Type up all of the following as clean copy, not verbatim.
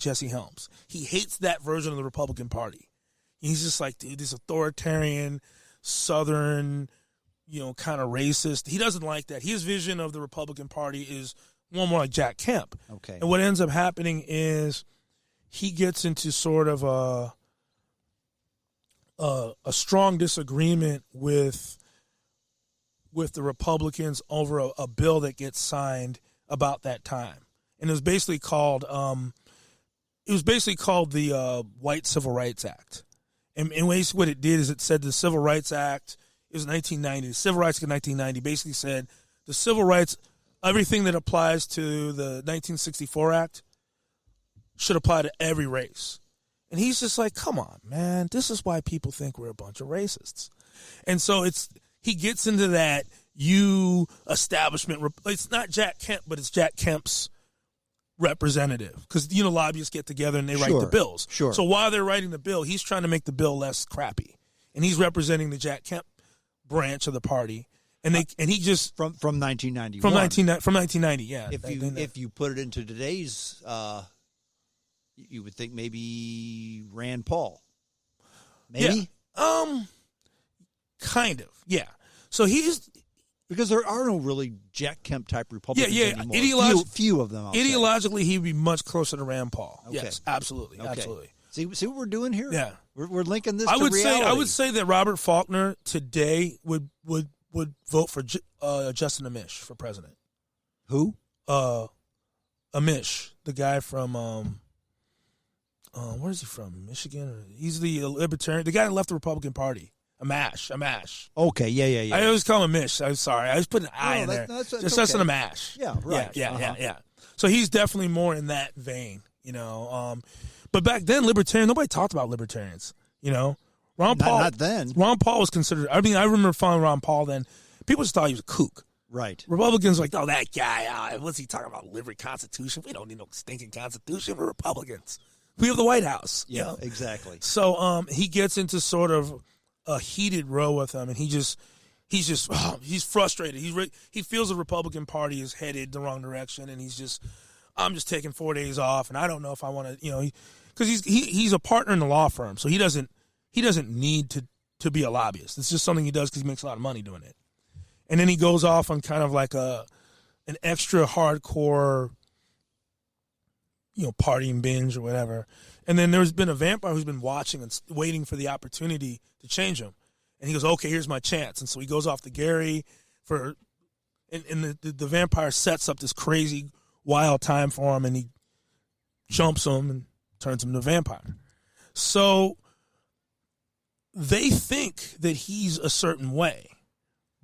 Jesse Helms. He hates that version of the Republican Party. He's just like, dude, this authoritarian, Southern, kind of racist. He doesn't like that. His vision of the Republican Party is one more like Jack Kemp. Okay. And what ends up happening is he gets into sort of a strong disagreement with the Republicans over a bill that gets signed about that time. And it was basically called the White Civil Rights Act. And basically what it did is it said the Civil Rights Act, it was 1990. The Civil Rights Act of 1990 basically said the civil rights, everything that applies to the 1964 Act should apply to every race. And he's just like, come on, man, this is why people think we're a bunch of racists. And so he gets into that establishment. It's not Jack Kemp, but it's Jack Kemp's representative, because lobbyists get together and they write the bills. Sure. So while they're writing the bill, he's trying to make the bill less crappy, and he's representing the Jack Kemp branch of the party. And he just from 1991. From 1990, yeah. If you put it into today's, you would think maybe Rand Paul. Maybe. Yeah. Kind of. Yeah. So because there are no really Jack Kemp type Republicans anymore. Few of them. Ideologically, he'd be much closer to Rand Paul. Okay. Yes, absolutely, okay. absolutely. See what we're doing here? Yeah, we're linking this to reality. I would say that Robert Faulkner today would vote for Justin Amish for president. Who? Amish, the guy from where is he from? Michigan? He's the libertarian, the guy that left the Republican Party. Amash. Okay, yeah. I always call him Amish. I'm sorry. I just put an I in there. That's just okay. An Amash. Yeah, right. Yeah. So he's definitely more in that vein, But back then, nobody talked about libertarians, Ron Paul. Not then. Ron Paul was considered, I remember following Ron Paul then. People just thought he was a kook. Right. Republicans were like, oh, that guy, what's he talking about? Liberty Constitution? We don't need no stinking Constitution. We're Republicans. We have the White House. Yeah, exactly. So he gets into sort of a heated row with him, and he's frustrated. He feels the Republican Party is headed the wrong direction, and I'm just taking 4 days off, and I don't know if I want to, because he's a partner in the law firm, so he doesn't need to be a lobbyist. It's just something he does because he makes a lot of money doing it. And then he goes off on kind of like an extra hardcore, partying binge or whatever. And then there's been a vampire who's been watching and waiting for the opportunity to change him. And he goes, okay, here's my chance. And so he goes off to Gary and the vampire sets up this crazy wild time for him, and he jumps him and turns him into a vampire. So they think that he's a certain way,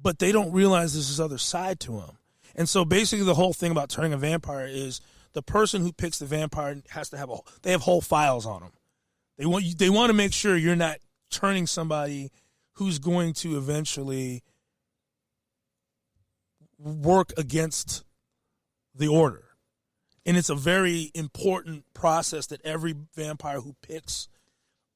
but they don't realize there's this other side to him. And so basically the whole thing about turning a vampire is the person who picks the vampire has to they have whole files on them. They want to make sure you're not turning somebody who's going to eventually work against the order. And it's a very important process that every vampire who picks.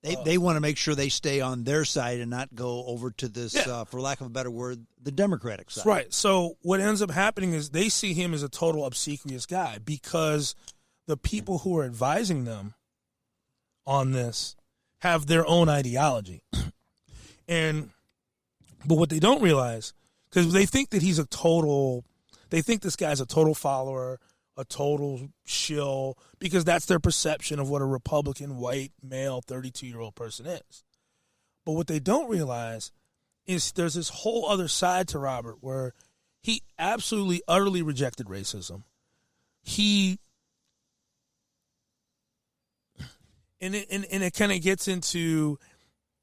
They want to make sure they stay on their side and not go over to this, for lack of a better word, the Democratic side. Right. So what ends up happening is they see him as a total obsequious guy because the people who are advising them on this have their own ideology. But what they don't realize, because they think that they think this guy's a total follower, a total shill, because that's their perception of what a Republican, white, male, 32-year-old person is. But what they don't realize is there's this whole other side to Robert where he absolutely, utterly rejected racism. And it kind of gets into,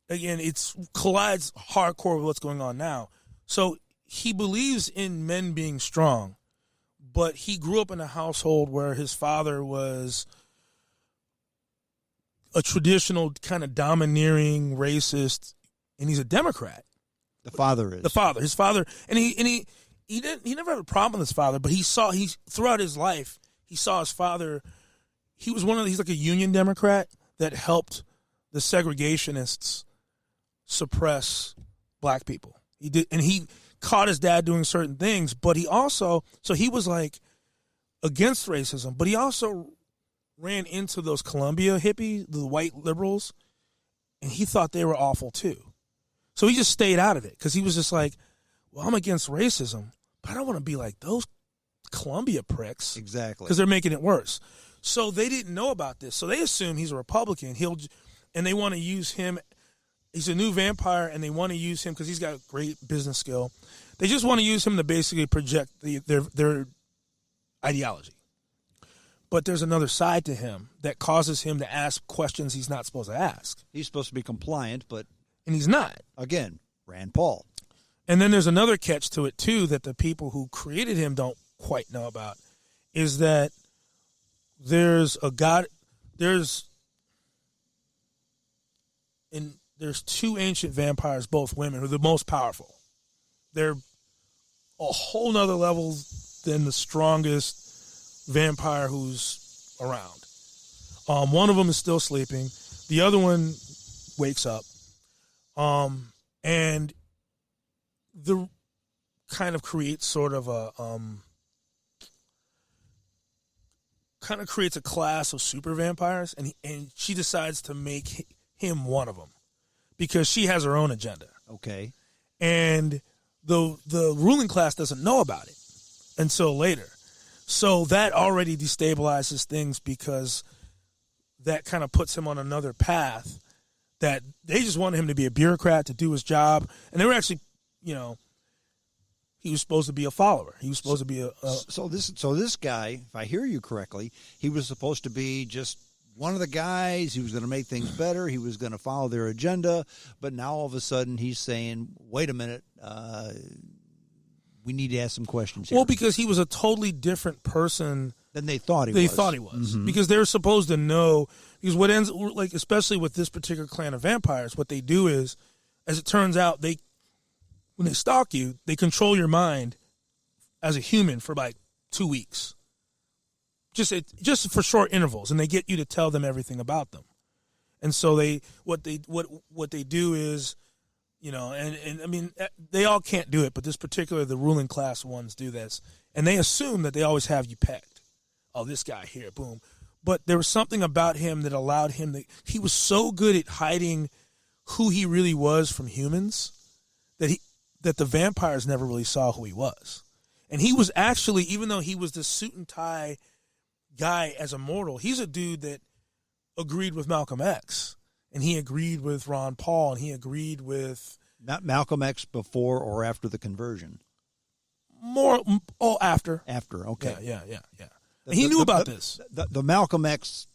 again, it collides hardcore with what's going on now. So he believes in men being strong, but he grew up in a household where his father was a traditional kind of domineering racist, and he's a Democrat. The father is. The father. His father, and he never had a problem with his father, but throughout his life, he saw his father, he's like a Union Democrat that helped the segregationists suppress black people. He did, and he caught his dad doing certain things, but he was like against racism, but he also ran into those Columbia hippies, the white liberals, and he thought they were awful too. So he just stayed out of it because he was just like, well, I'm against racism, but I don't want to be like those Columbia pricks. Exactly. Because they're making it worse. So they didn't know about this. So they assume he's a Republican. And they want to use him. He's a new vampire, and they want to use him because he's got great business skill. They just want to use him to basically project their ideology. But there's another side to him that causes him to ask questions he's not supposed to ask. He's supposed to be compliant, And he's not. Again, Rand Paul. And then there's another catch to it, too, that the people who created him don't quite know about, is that there's two ancient vampires, both women, who are the most powerful. They're a whole nother level than the strongest vampire who's around. One of them is still sleeping. The other one wakes up. And the kind of creates sort of a class of super vampires, and she decides to make him one of them because she has her own agenda. Okay. And the ruling class doesn't know about it until later. So that already destabilizes things because that kind of puts him on another path that they just wanted him to be a bureaucrat, to do his job. And they were actually, he was supposed to be a follower. He was supposed to be So this guy, if I hear you correctly, he was supposed to be just one of the guys. He was going to make things better. He was going to follow their agenda. But now all of a sudden he's saying, wait a minute, we need to ask some questions here. Well, because he was a totally different person than they thought he was. Mm-hmm. Because they're supposed to know. Because what ends, like, especially with this particular clan of vampires, what they do is, as it turns out, when they stalk you, they control your mind as a human for like 2 weeks. Just for short intervals, and they get you to tell them everything about them. And so what they do is, and I mean, they all can't do it, but the ruling class ones do this, and they assume that they always have you pegged. Oh, this guy here, boom. But there was something about him that allowed him he was so good at hiding who he really was from humans that the vampires never really saw who he was. And he was actually, even though he was this suit and tie guy as a mortal, he's a dude that agreed with Malcolm X, and he agreed with Ron Paul, and he agreed with Malcolm X before or after the conversion. After. After, okay, yeah. He knew about this. The Malcolm X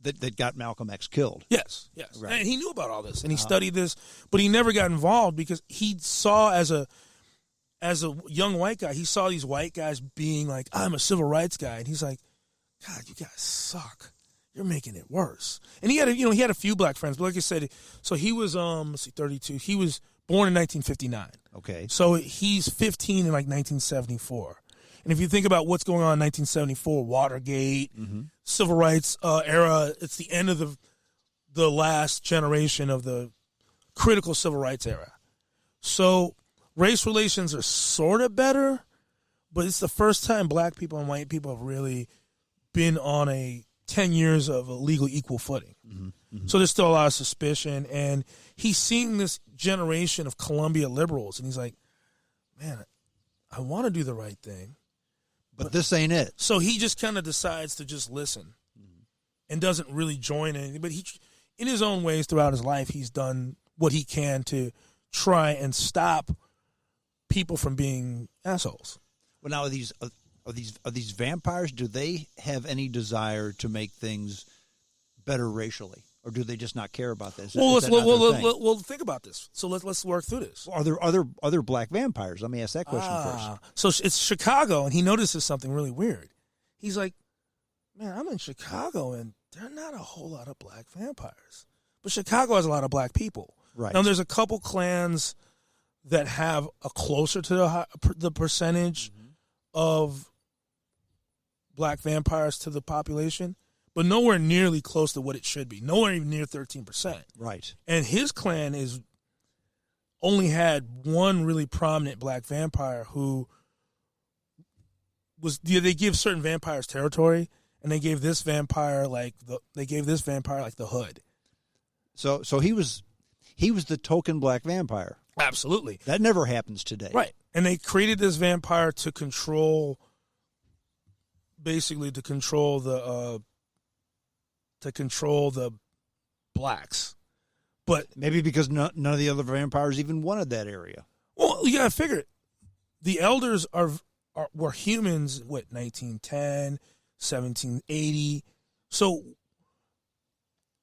that got Malcolm X killed. Yes, right. And he knew about all this, and he studied this, but he never got involved because he saw as a young white guy, he saw these white guys being like, I'm a civil rights guy, and he's like, God, you guys suck. You're making it worse. And he had a few black friends, but like I said, so he was 32. He was born in 1959. Okay. So he's 15 in like 1974. And if you think about what's going on in 1974, Watergate, civil rights era, it's the end of the last generation of the critical civil rights era. So race relations are sort of better, but it's the first time black people and white people have really been on a 10 years of a legal equal footing. So there's still a lot of suspicion, and he's seeing this generation of Columbia liberals, and he's like, man, I want to do the right thing. But this ain't it. So he just kind of decides to just listen and doesn't really join anything. But in his own ways throughout his life, he's done what he can to try and stop people from being assholes. Well, now, are these vampires, do they have any desire to make things better racially? Or do they just not care about this? Well, think about this. So let's work through this. Are there other black vampires? Let me ask that question first. So it's Chicago, and he notices something really weird. He's like, man, I'm in Chicago, and there are not a whole lot of black vampires. But Chicago has a lot of black people. Right. Now, there's a couple clans that have a closer to the percentage of black vampires to the population, but nowhere nearly close to what it should be. Nowhere even near 13%. Right. And his clan only had one really prominent black vampire who they give certain vampires territory, and they gave this vampire like the hood. So he was the token black vampire. Absolutely. That never happens today. Right. And they created this vampire to control the blacks. But maybe because none of the other vampires even wanted that area. Well, you got to figure it. The elders were humans, 1910, 1780. So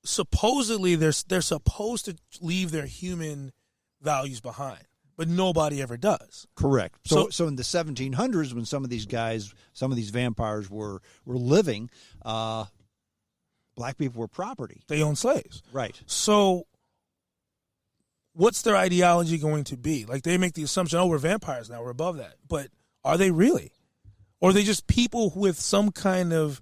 supposedly they're supposed to leave their human values behind, but nobody ever does. Correct. So in the 1700s, when some of these vampires were living, black people were property. They owned slaves. Right. So what's their ideology going to be? Like, they make the assumption, we're vampires now, we're above that. But are they really? Or are they just people with some kind of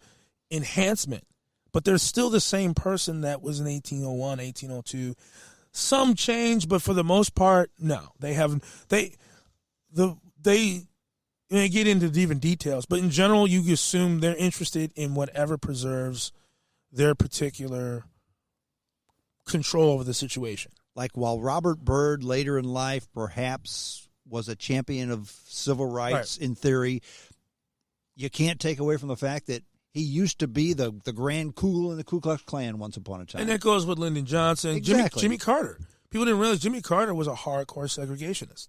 enhancement? But they're still the same person that was in 1801, 1802. Some change, but for the most part, no. They haven't. They get into even details, but in general, you assume they're interested in whatever preserves their particular control over the situation. Like, while Robert Byrd later in life perhaps was a champion of civil rights in theory, you can't take away from the fact that he used to be the Grand Cool in the Ku Klux Klan once upon a time. And that goes with Lyndon Johnson. Exactly. Jimmy Carter. People didn't realize Jimmy Carter was a hardcore segregationist.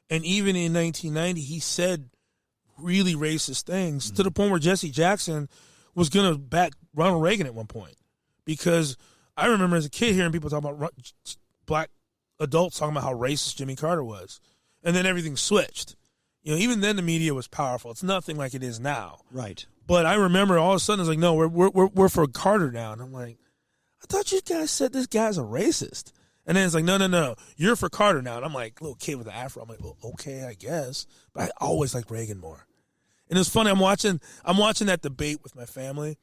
And even in 1990, he said really racist things to the point where Jesse Jackson was going to back Ronald Reagan at one point. Because I remember as a kid hearing people talk about black adults talking about how racist Jimmy Carter was. And then everything switched. Even then the media was powerful. It's nothing like it is now. Right. But I remember all of a sudden it's like, no, we're for Carter now. And I'm like, I thought you guys said this guy's a racist. And then it's like, no, you're for Carter now. And I'm like, little kid with an afro. I'm like, well, okay, I guess. But I always liked Reagan more. And it's funny. I'm watching that debate with my family,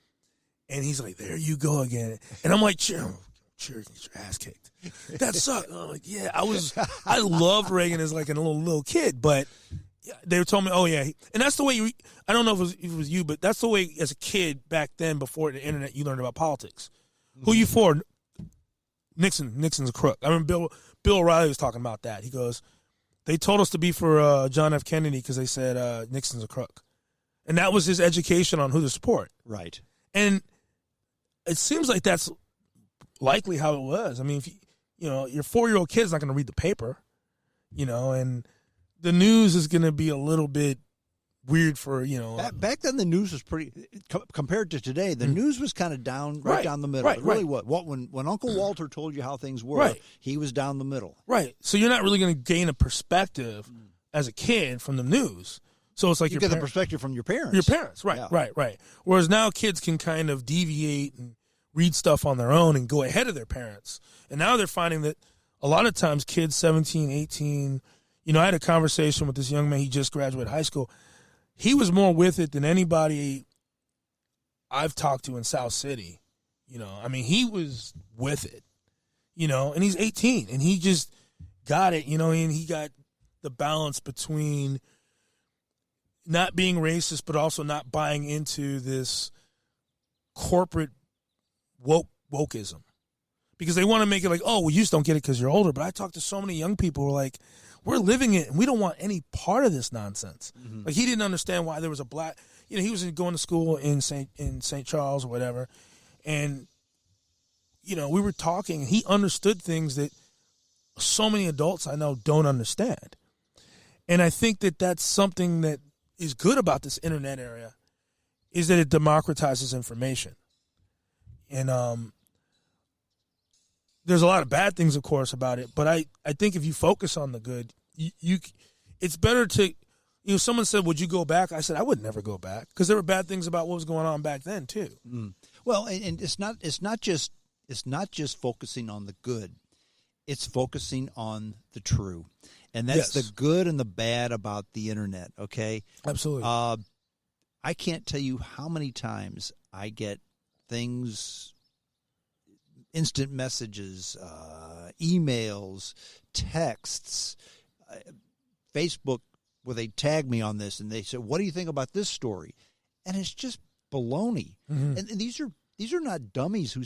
and he's like, there you go again. And I'm like, cheer, get your ass kicked. That sucked. And I'm like, yeah, I loved Reagan as like a little kid, but they told me, oh yeah, and that's the way I don't know if it was you, but that's the way as a kid back then before the internet you learned about politics. Who you for? Nixon's a crook. I remember Bill O'Reilly was talking about that. He goes, they told us to be for John F. Kennedy because they said Nixon's a crook, and that was his education on who to support. Right. And it seems like that's likely how it was. I mean, if your 4-year-old kid's not going to read the paper, and the news is going to be a little bit weird for, Back then, the news was pretty, compared to today, the news was kind of down the middle. It really was. When Uncle Walter told you how things were, he was down the middle. Right. So you're not really going to gain a perspective as a kid from the news. So it's like you get the perspective from your parents. Your parents, right, yeah. right. Whereas now kids can kind of deviate and read stuff on their own and go ahead of their parents. And now they're finding that a lot of times kids 17, 18, I had a conversation with this young man. He just graduated high school. He was more with it than anybody I've talked to in South City. He was with it, and he's 18 and he just got it, and he got the balance between not being racist, but also not buying into this corporate wokeism, because they want to make it like, oh, well, you just don't get it because you're older. But I talk to so many young people who are like, we're living it, and we don't want any part of this nonsense. Mm-hmm. Like, he didn't understand why there was a black. He was going to school in St. Charles or whatever, and we were talking, and he understood things that so many adults I know don't understand. And I think that that's something that is good about this internet area, is that it democratizes information. And there's a lot of bad things, of course, about it, but I think if you focus on the good, it's better to, someone said, would you go back? I said, I would never go back, because there were bad things about what was going on back then too. Well, and it's not just focusing on the good. It's focusing on the true. And that's the good and the bad about the internet, okay? Absolutely. I can't tell you how many times I get things, instant messages, emails, texts, Facebook, where they tag me on this and they say, what do you think about this story? And it's just baloney. And these are not dummies who